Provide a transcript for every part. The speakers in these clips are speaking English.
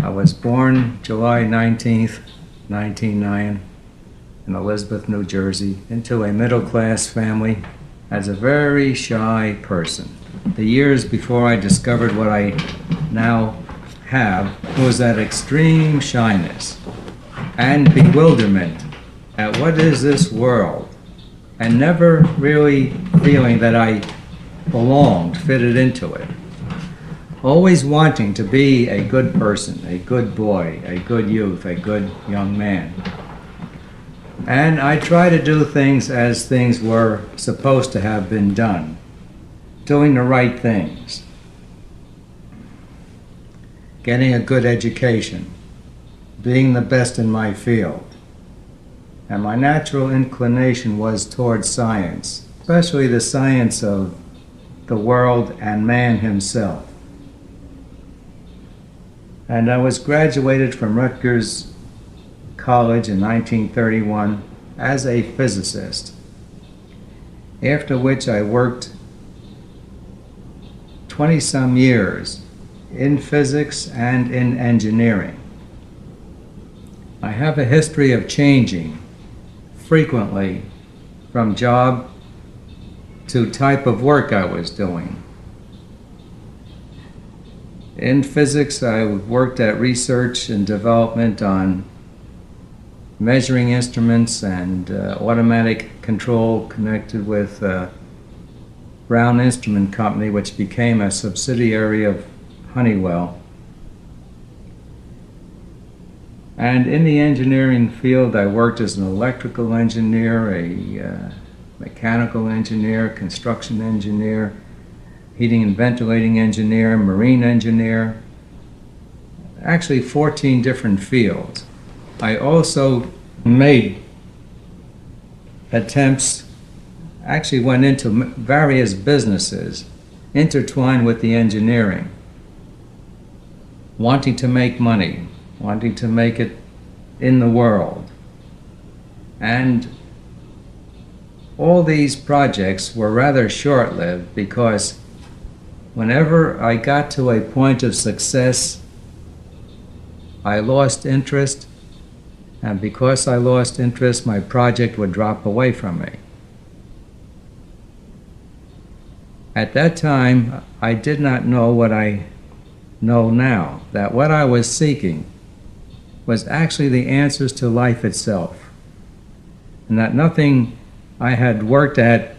I was born July 19th, 1909, in Elizabeth, New Jersey, into a middle-class family as a very shy person. The years before I discovered what I now have was that extreme shyness and bewilderment at what is this world, and never really feeling that I belonged, fitted into it. Always wanting to be a good person, a good boy, a good youth, a good young man. And I try to do things as things were supposed to have been done, doing the right things, getting a good education, being the best in my field. And my natural inclination was towards science, especially the science of the world and man himself. And I was graduated from Rutgers College in 1931 as a physicist, after which I worked 20-some years in physics and in engineering. I have a history of changing frequently from job to type of work I was doing. In physics, I worked at research and development on measuring instruments and automatic control connected with Brown Instrument Company, which became a subsidiary of Honeywell. And in the engineering field, I worked as an electrical engineer, a mechanical engineer, construction engineer, heating and ventilating engineer, marine engineer, actually 14 different fields. I also made attempts, actually went into various businesses intertwined with the engineering, wanting to make money, wanting to make it in the world. And all these projects were rather short-lived because whenever I got to a point of success, I lost interest, and because I lost interest, my project would drop away from me. At that time, I did not know what I know now, that what I was seeking was actually the answers to life itself, and that nothing I had worked at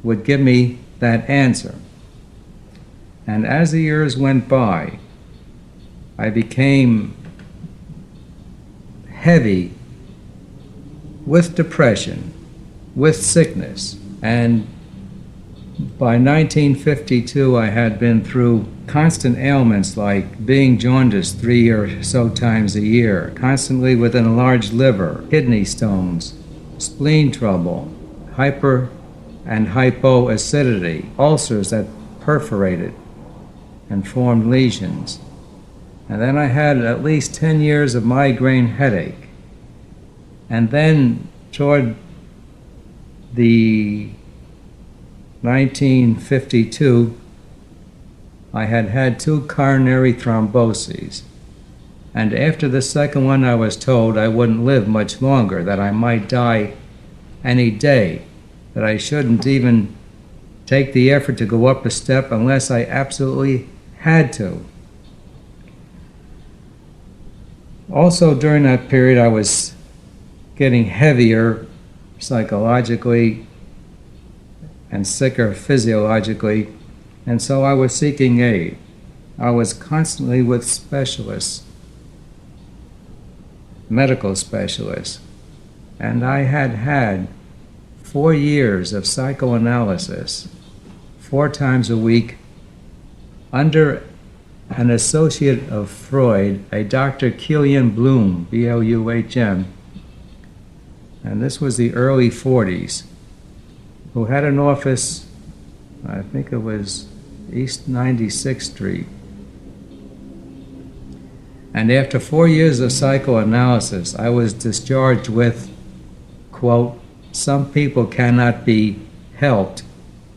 would give me that answer. And as the years went by, I became heavy with depression, with sickness, and by 1952 I had been through constant ailments like being jaundiced 3 or so times a year, constantly with an enlarged liver, kidney stones, spleen trouble, hyper and hypoacidity, ulcers that perforated and formed lesions. And then I had at least 10 years of migraine headache. And then toward the 1952, I had had 2 coronary thromboses. And after the second one, I was told I wouldn't live much longer, that I might die any day, that I shouldn't even take the effort to go up a step unless I absolutely had to. Also during that period, I was getting heavier psychologically and sicker physiologically, and so I was seeking aid. I was constantly with specialists, medical specialists, and I had had 4 years of psychoanalysis, 4 times a week, under an associate of Freud, a Dr. Kilian Blum, B-L-U-H-M, and this was the early 40s, who had an office, I think it was East 96th Street. And after 4 years of psychoanalysis, I was discharged with, quote, "Some people cannot be helped,"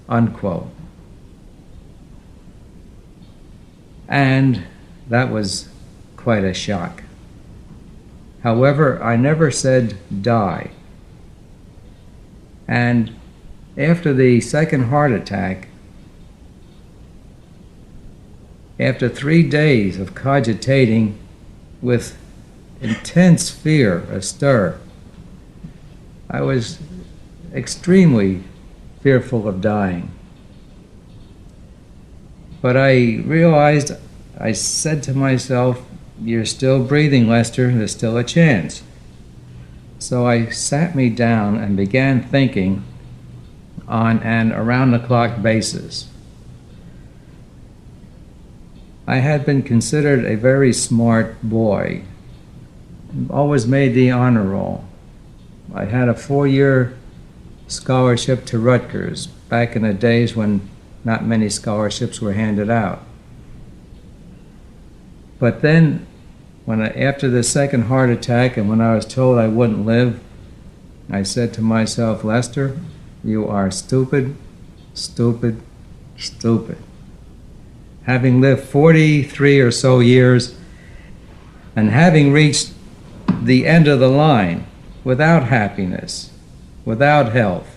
unquote. And that was quite a shock. However, I never said die. And after the second heart attack, after 3 days of cogitating with intense fear astir, I was extremely fearful of dying. But I realized, I said to myself, you're still breathing, Lester, there's still a chance. So I sat me down and began thinking on an around-the-clock basis. I had been considered a very smart boy, always made the honor roll. I had a 4-year scholarship to Rutgers back in the days when not many scholarships were handed out. But then, after the second heart attack and when I was told I wouldn't live, I said to myself, Lester, you are stupid, stupid, stupid. Having lived 43 or so years and having reached the end of the line without happiness, without health.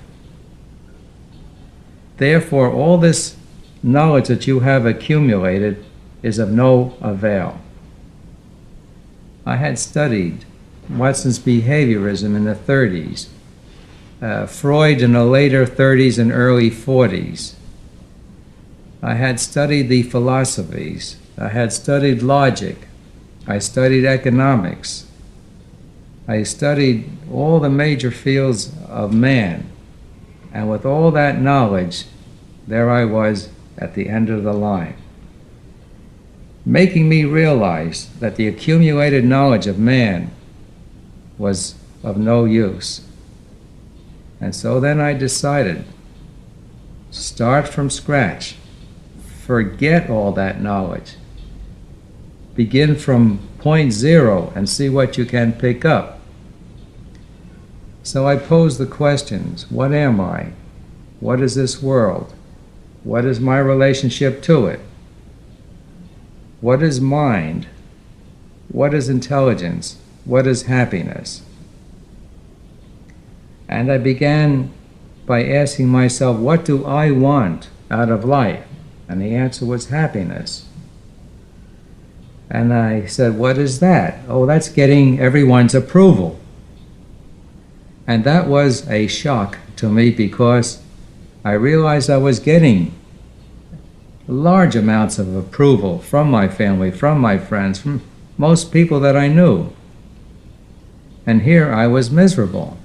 Therefore, all this knowledge that you have accumulated is of no avail. I had studied Watson's behaviorism in the 30s, Freud in the later 30s and early 40s. I had studied the philosophies. I had studied logic. I studied economics. I studied all the major fields of man. And with all that knowledge, there I was at the end of the line, making me realize that the accumulated knowledge of man was of no use. And so then I decided, start from scratch. Forget all that knowledge. Begin from point zero and see what you can pick up. So I posed the questions, what am I? What is this world? What is my relationship to it? What is mind? What is intelligence? What is happiness? And I began by asking myself, what do I want out of life? And the answer was happiness. And I said, what is that? Oh, that's getting everyone's approval. And that was a shock to me because I realized I was getting large amounts of approval from my family, from my friends, from most people that I knew. And here I was miserable.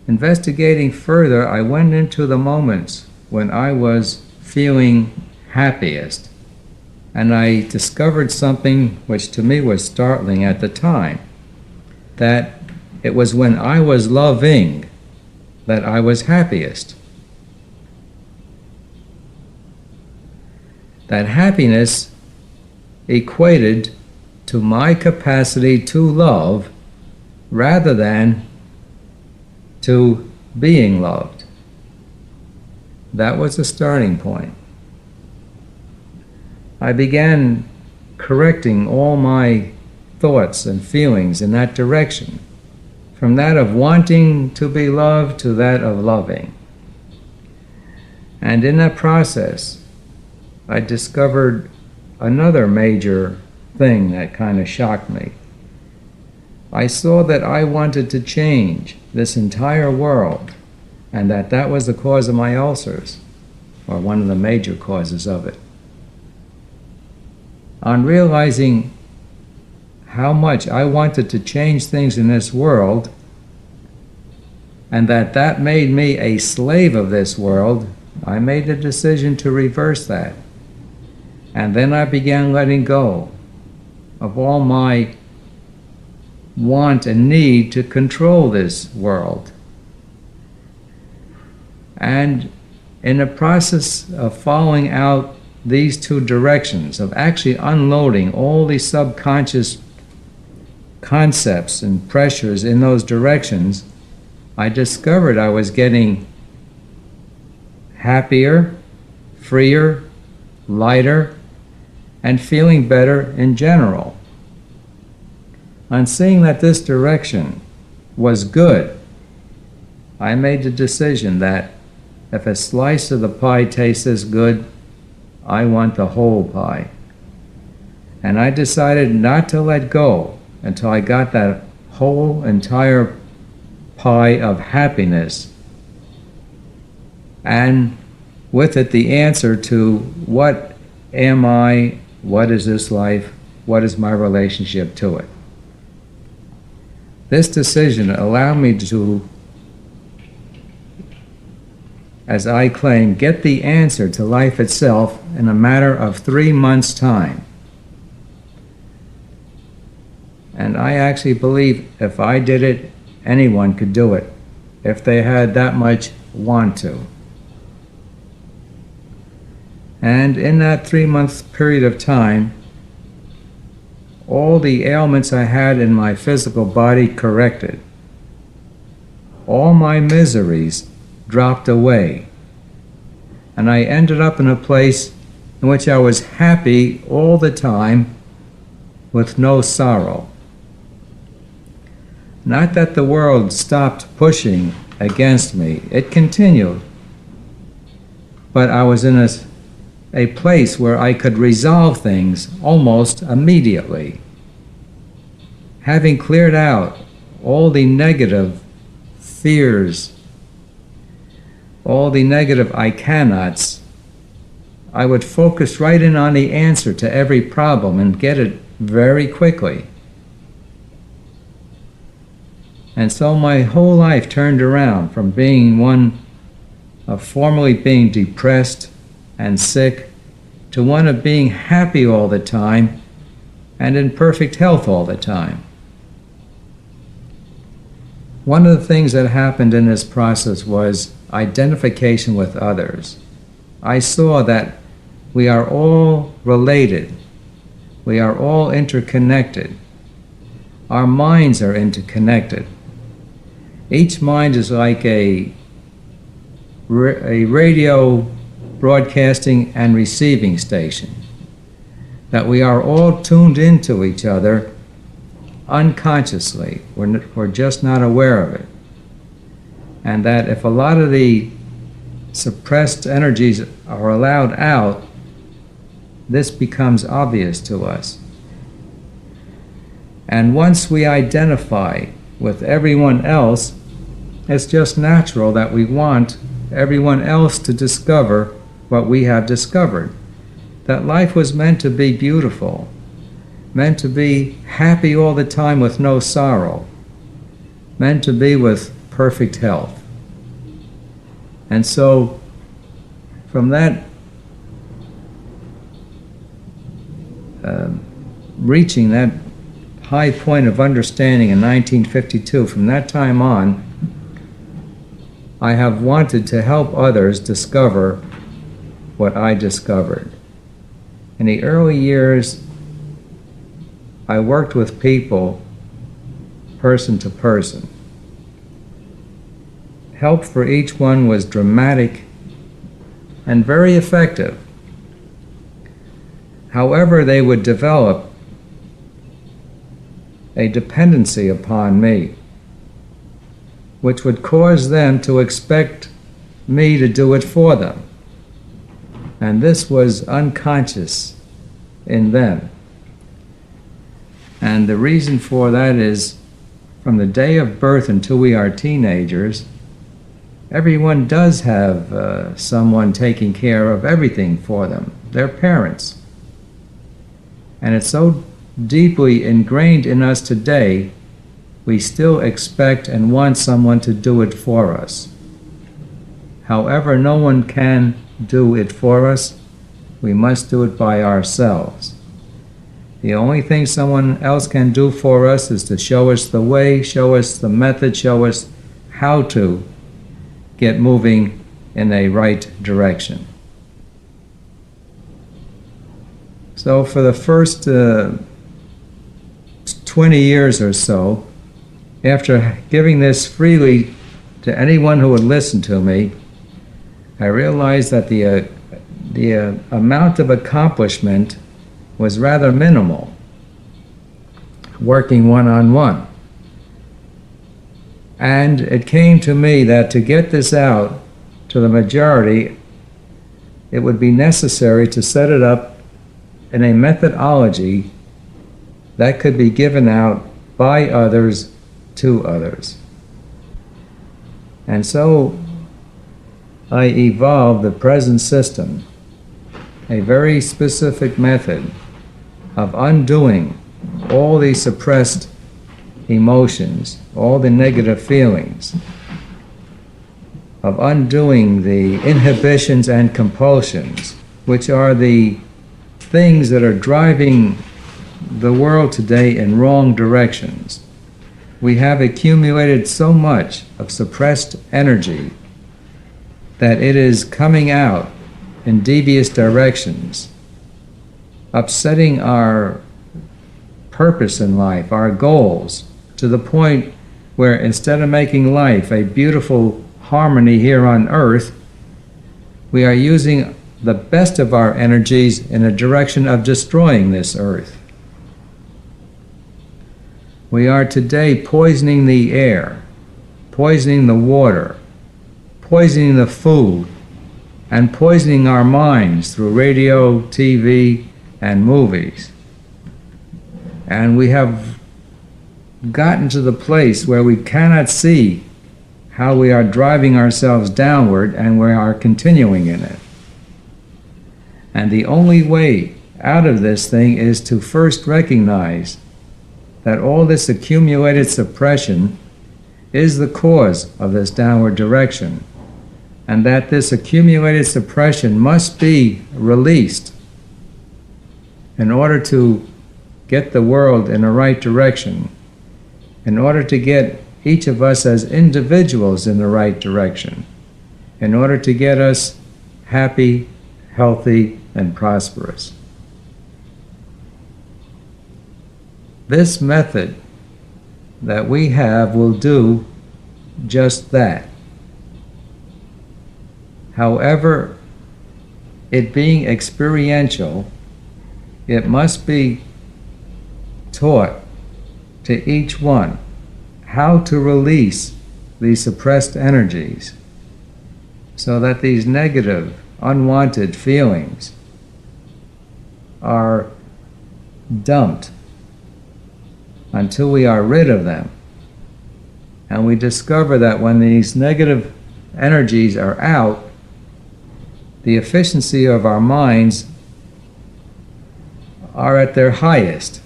Investigating further, I went into the moments when I was feeling happiest. And I discovered something which to me was startling at the time, that it was when I was loving that I was happiest. That happiness equated to my capacity to love rather than to being loved. That was the starting point. I began correcting all my thoughts and feelings in that direction, from that of wanting to be loved to that of loving. And in that process, I discovered another major thing that kind of shocked me. I saw that I wanted to change this entire world, and that was the cause of my ulcers, or one of the major causes of it. On realizing how much I wanted to change things in this world, and that made me a slave of this world, I made a decision to reverse that. And then I began letting go of all my want and need to control this world. And in the process of following out these two directions, of actually unloading all these subconscious concepts and pressures in those directions, I discovered I was getting happier, freer, lighter, and feeling better in general. On seeing that this direction was good, I made the decision that if a slice of the pie tastes as good, I want the whole pie. And I decided not to let go until I got that whole entire pie of happiness, and with it the answer to what am I, what is this life, what is my relationship to it. This decision allowed me to, as I claim, get the answer to life itself in a matter of 3 months' time. And I actually believe if I did it, anyone could do it, if they had that much want to. And in that 3-month period of time, all the ailments I had in my physical body corrected. All my miseries dropped away. And I ended up in a place in which I was happy all the time with no sorrow. Not that the world stopped pushing against me, it continued. But I was in a place where I could resolve things almost immediately. Having cleared out all the negative fears, all the negative I cannots, I would focus right in on the answer to every problem and get it very quickly. And so my whole life turned around from being one of formerly being depressed and sick to one of being happy all the time and in perfect health all the time. One of the things that happened in this process was identification with others. I saw that we are all related. We are all interconnected. Our minds are interconnected. Each mind is like a radio broadcasting and receiving station, that we are all tuned into each other unconsciously. We're just not aware of it. And that if a lot of the suppressed energies are allowed out, this becomes obvious to us. And once we identify with everyone else, it's just natural that we want everyone else to discover what we have discovered. That life was meant to be beautiful, meant to be happy all the time with no sorrow, meant to be with perfect health. And so, from that reaching that high point of understanding in 1952, from that time on, I have wanted to help others discover what I discovered. In the early years, I worked with people, person to person. Help for each one was dramatic and very effective. However, they would develop a dependency upon me, which would cause them to expect me to do it for them. And this was unconscious in them. And the reason for that is, from the day of birth until we are teenagers, everyone does have someone taking care of everything for them, their parents. And it's so deeply ingrained in us today, we still expect and want someone to do it for us. However, no one can do it for us. We must do it by ourselves. The only thing someone else can do for us is to show us the way, show us the method, show us how to get moving in a right direction. So for the first 20 years or so, after giving this freely to anyone who would listen to me, I realized that the amount of accomplishment was rather minimal, working one-on-one. And it came to me that to get this out to the majority, it would be necessary to set it up in a methodology that could be given out by others to others. And so I evolved the present system, a very specific method of undoing all the suppressed emotions, all the negative feelings, of undoing the inhibitions and compulsions, which are the things that are driving the world today in wrong directions. We have accumulated so much of suppressed energy that it is coming out in devious directions, upsetting our purpose in life, our goals, to the point where instead of making life a beautiful harmony here on earth, we are using the best of our energies in a direction of destroying this earth. We are today poisoning the air, poisoning the water, poisoning the food, and poisoning our minds through radio, TV, and movies. And we have gotten to the place where we cannot see how we are driving ourselves downward, and we are continuing in it. And the only way out of this thing is to first recognize that all this accumulated suppression is the cause of this downward direction, and that this accumulated suppression must be released in order to get the world in the right direction, in order to get each of us as individuals in the right direction, in order to get us happy, healthy, and prosperous. This method that we have will do just that. However, it being experiential, it must be taught to each one how to release these suppressed energies so that these negative, unwanted feelings are dumped until we are rid of them. And we discover that when these negative energies are out, the efficiency of our minds are at their highest.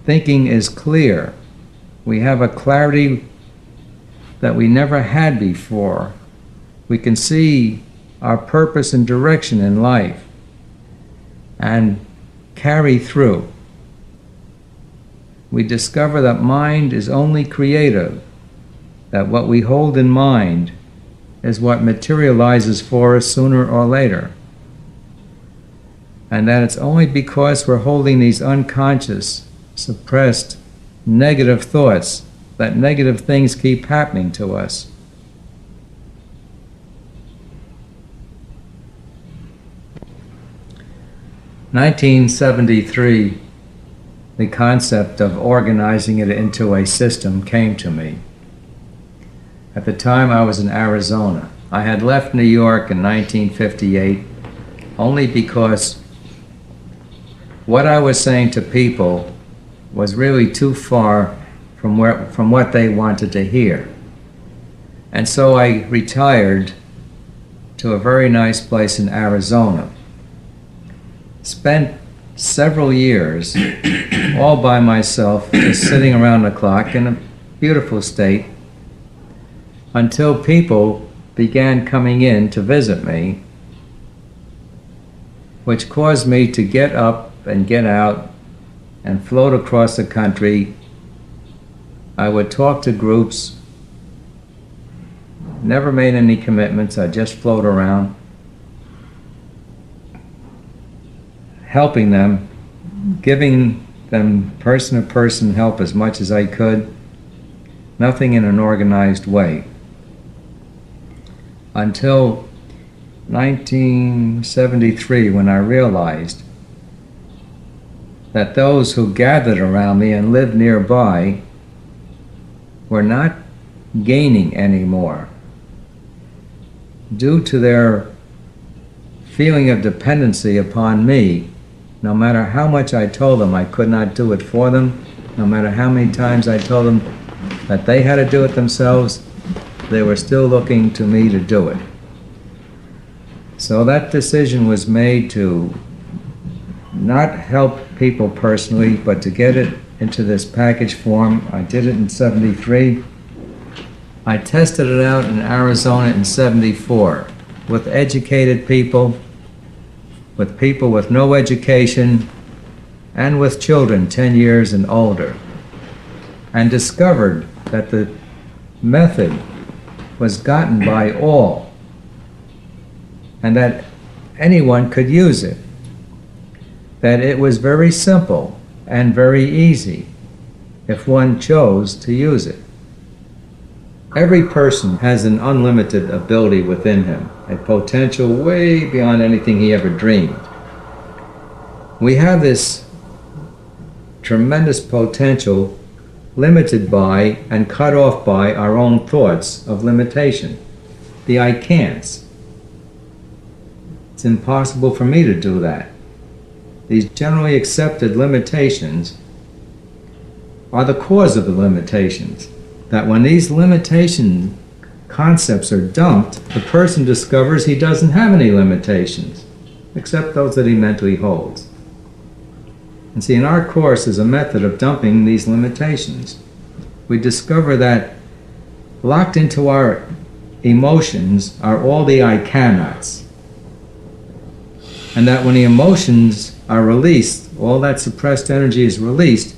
Thinking is clear. We have a clarity that we never had before. We can see our purpose and direction in life and carry through. We discover that mind is only creative, that what we hold in mind is what materializes for us sooner or later, and that it's only because we're holding these unconscious, suppressed, negative thoughts that negative things keep happening to us. In 1973, the concept of organizing it into a system came to me. At the time, I was in Arizona. I had left New York in 1958 only because what I was saying to people was really too far from what they wanted to hear. And so I retired to a very nice place in Arizona. Spent several years all by myself, just sitting around the clock in a beautiful state, until people began coming in to visit me, which caused me to get up and get out and float across the country. I would talk to groups, never made any commitments, I just float around, helping them, giving them person-to-person help as much as I could, nothing in an organized way. Until 1973, when I realized that those who gathered around me and lived nearby were not gaining anymore due to their feeling of dependency upon me. No matter how much I told them I could not do it for them, no matter how many times I told them that they had to do it themselves, they were still looking to me to do it. So that decision was made to not help people personally, but to get it into this package form. I did it in '73. I tested it out in Arizona in '74 with educated people, with people with no education, and with children 10 years and older, and discovered that the method was gotten by all, and that anyone could use it, that it was very simple and very easy if one chose to use it. Every person has an unlimited ability within him, a potential way beyond anything he ever dreamed. We have this tremendous potential limited by and cut off by our own thoughts of limitation, the I can'ts. It's impossible for me to do that. These generally accepted limitations are the cause of the limitations. That when these limitation concepts are dumped, the person discovers he doesn't have any limitations, except those that he mentally holds. And see, in our course is a method of dumping these limitations. We discover that locked into our emotions are all the I cannots. And that when the emotions are released, all that suppressed energy is released,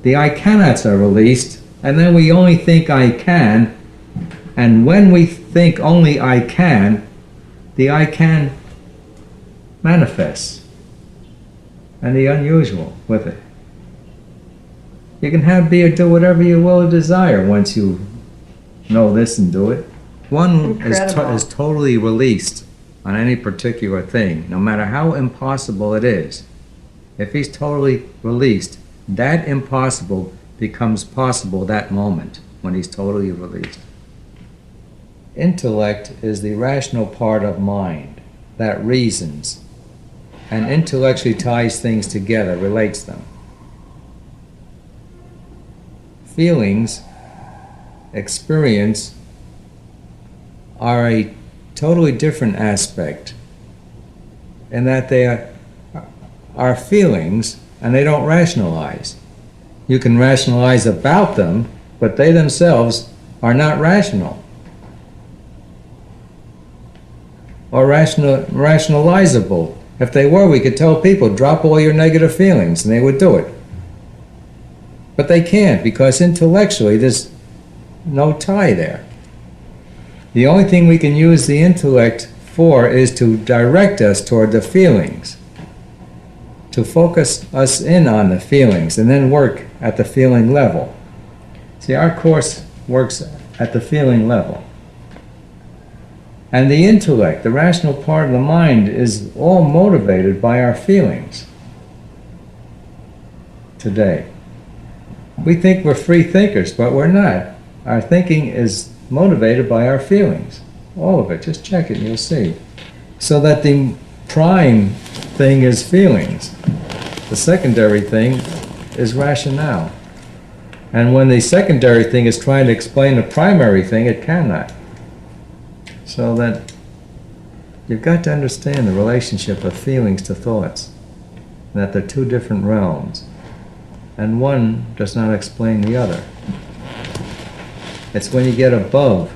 the I cannots are released, and then we only think I can, and when we think only I can, the I can manifests, and the unusual with it. You can be or do whatever you will or desire once you know this and do it. One is totally released on any particular thing, no matter how impossible it is. If he's totally released, that impossible becomes possible that moment when he's totally released. Intellect is the rational part of mind that reasons and intellectually ties things together, relates them. Feelings, experience, are a totally different aspect in that they are feelings and they don't rationalize. You can rationalize about them, but they themselves are not rational or rationalizable. If they were, we could tell people, drop all your negative feelings, and they would do it. But they can't, because intellectually there's no tie there. The only thing we can use the intellect for is to direct us toward the feelings, to focus us in on the feelings, and then work at the feeling level. See, our course works at the feeling level. And the intellect, the rational part of the mind, is all motivated by our feelings today. We think we're free thinkers, but we're not. Our thinking is motivated by our feelings. All of it. Just check it and you'll see. So that the prime thing is feelings. The secondary thing is rationale. And when the secondary thing is trying to explain the primary thing, it cannot. So that you've got to understand the relationship of feelings to thoughts, and that they're two different realms, and one does not explain the other. It's when you get above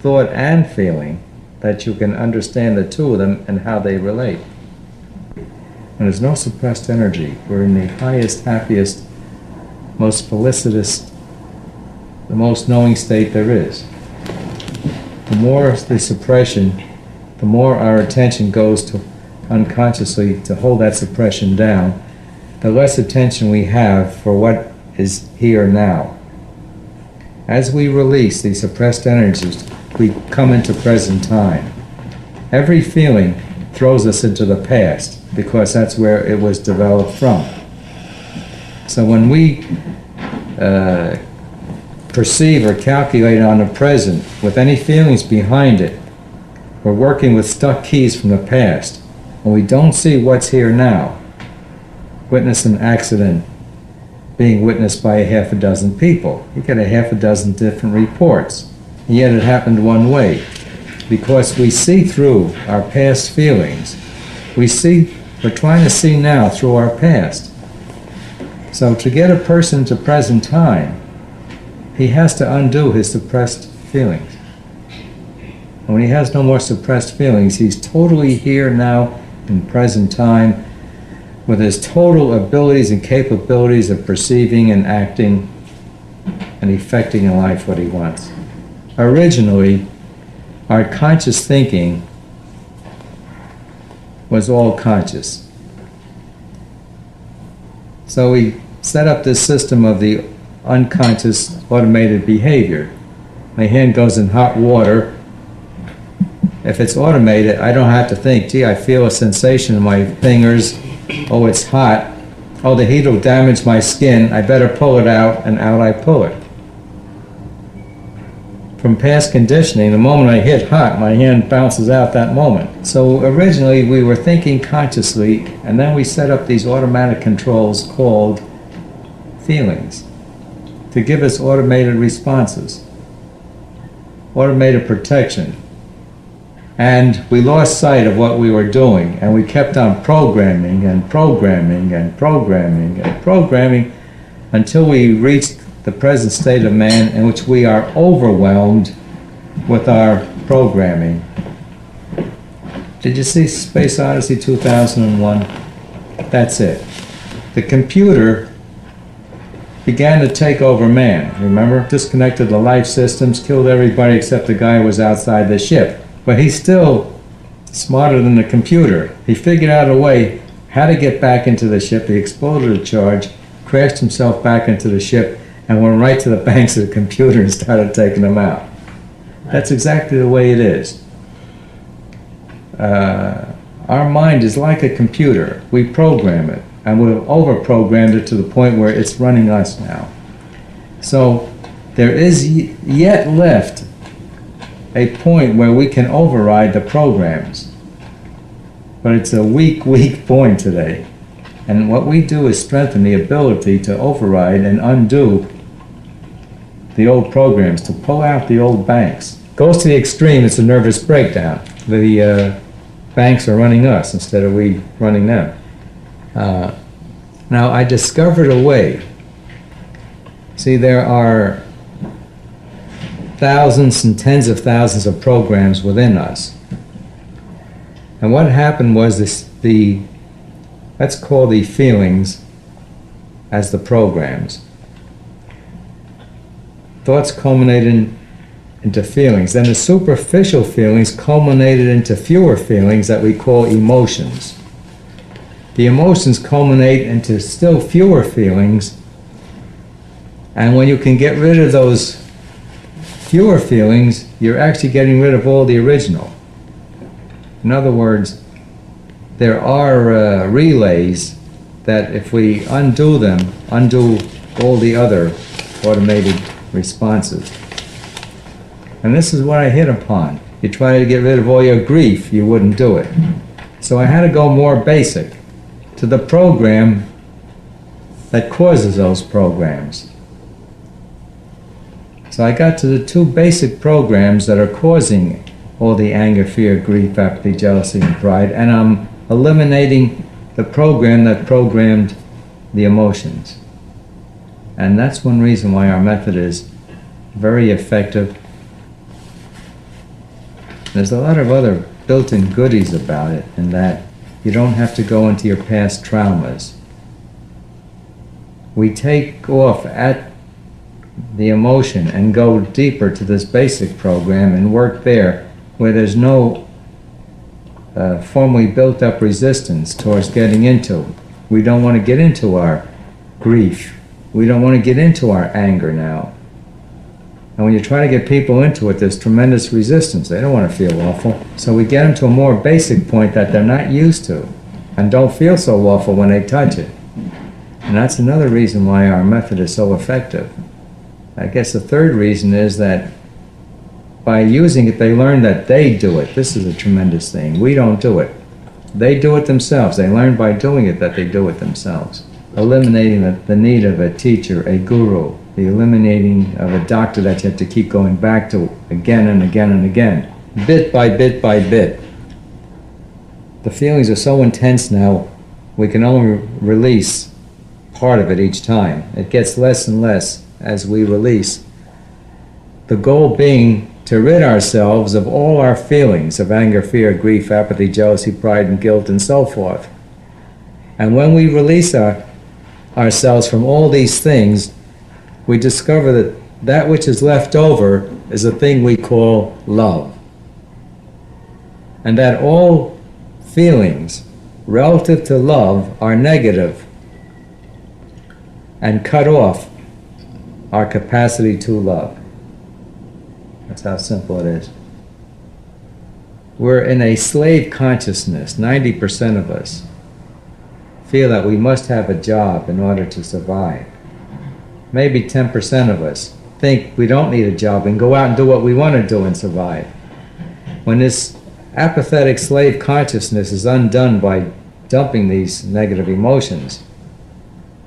thought and feeling that you can understand the two of them and how they relate. And there's no suppressed energy. We're in the highest, happiest, most felicitous, the most knowing state there is. The more the suppression, the more our attention goes to unconsciously to hold that suppression down, the less attention we have for what is here now. As we release these suppressed energies, we come into present time. Every feeling throws us into the past because that's where it was developed from. So when we perceive or calculate on the present with any feelings behind it, we're working with stuck keys from the past. When we don't see what's here now, witness an accident being witnessed by a half a dozen people. You get a half a dozen different reports, and yet it happened one way. Because we see through our past feelings, we're trying to see now through our past. So to get a person to present time, he has to undo his suppressed feelings. And when he has no more suppressed feelings, he's totally here now in present time with his total abilities and capabilities of perceiving and acting and effecting in life what he wants. Originally, our conscious thinking was all conscious. So we set up this system of the unconscious automated behavior. My hand goes in hot water. If it's automated, I don't have to think, gee, I feel a sensation in my fingers. Oh, it's hot. Oh, the heat will damage my skin. I better pull it out, and out I pull it. From past conditioning, the moment I hit hot, my hand bounces out that moment. So originally we were thinking consciously, and then we set up these automatic controls called feelings to give us automated responses, automated protection. And we lost sight of what we were doing, and we kept on programming and programming and programming and programming until we reached the present state of man in which we are overwhelmed with our programming. Did you see Space Odyssey 2001? That's it. The computer began to take over man, remember? Disconnected the life systems, killed everybody except the guy who was outside the ship. But he's still smarter than the computer. He figured out a way how to get back into the ship. He exploded a charge, crashed himself back into the ship, and went right to the banks of the computer and started taking them out. That's exactly the way it is. Our mind is like a computer. We program it, and we've over-programmed it to the point where it's running us now. So there is yet left a point where we can override the programs. But it's a weak point today. And what we do is strengthen the ability to override and undo the old programs, to pull out the old banks. Goes to the extreme, it's a nervous breakdown. The banks are running us instead of we running them. Now I discovered a way. See, there are thousands and tens of thousands of programs within us. And what happened was let's call the feelings as the programs. Thoughts culminated into feelings. Then the superficial feelings culminated into fewer feelings that we call emotions. The emotions culminate into still fewer feelings, and when you can get rid of those fewer feelings, you're actually getting rid of all the original. In other words, there are relays that if we undo them, undo all the other automated responses. And this is what I hit upon. You try to get rid of all your grief, you wouldn't do it. So I had to go more basic to the program that causes those programs. So I got to the two basic programs that are causing all the anger, fear, grief, apathy, jealousy, and pride, and I'm eliminating the program that programmed the emotions. And that's one reason why our method is very effective. There's a lot of other built-in goodies about it, in that you don't have to go into your past traumas. We take off at the emotion and go deeper to this basic program and work there where there's no formally built up resistance towards getting into. We don't want to get into our grief. We don't want to get into our anger now. And when you try to get people into it, there's tremendous resistance. They don't want to feel awful. So we get them to a more basic point that they're not used to and don't feel so awful when they touch it. And that's another reason why our method is so effective. I guess the third reason is that by using it, they learn that they do it. This is a tremendous thing. We don't do it. They do it themselves. They learn by doing it that they do it themselves. Eliminating the need of a teacher, a guru, the eliminating of a doctor that you have to keep going back to again and again and again, bit by bit by bit. The feelings are so intense now, we can only release part of it each time. It gets less and less as we release. The goal being to rid ourselves of all our feelings of anger, fear, grief, apathy, jealousy, pride, and guilt, and so forth. And when we release ourselves from all these things, we discover that that which is left over is a thing we call love. And that all feelings relative to love are negative and cut off our capacity to love. That's how simple it is. We're in a slave consciousness. 90% of us feel that we must have a job in order to survive. Maybe 10% of us think we don't need a job and go out and do what we want to do and survive. When this apathetic slave consciousness is undone by dumping these negative emotions,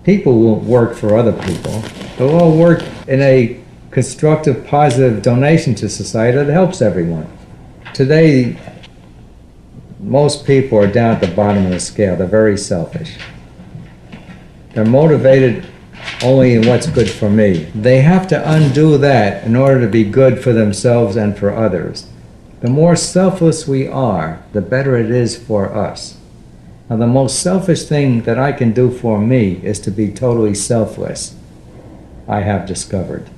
people won't work for other people. They'll all work in a constructive, positive donation to society that helps everyone. Today, most people are down at the bottom of the scale. They're very selfish. They're motivated only in what's good for me. They have to undo that in order to be good for themselves and for others. The more selfless we are, the better it is for us. Now, the most selfish thing that I can do for me is to be totally selfless, I have discovered.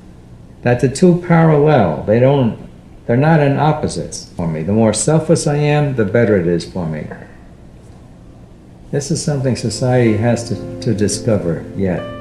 That the two parallel, they're not in opposites for me. The more selfless I am, the better it is for me. This is something society has to discover yet.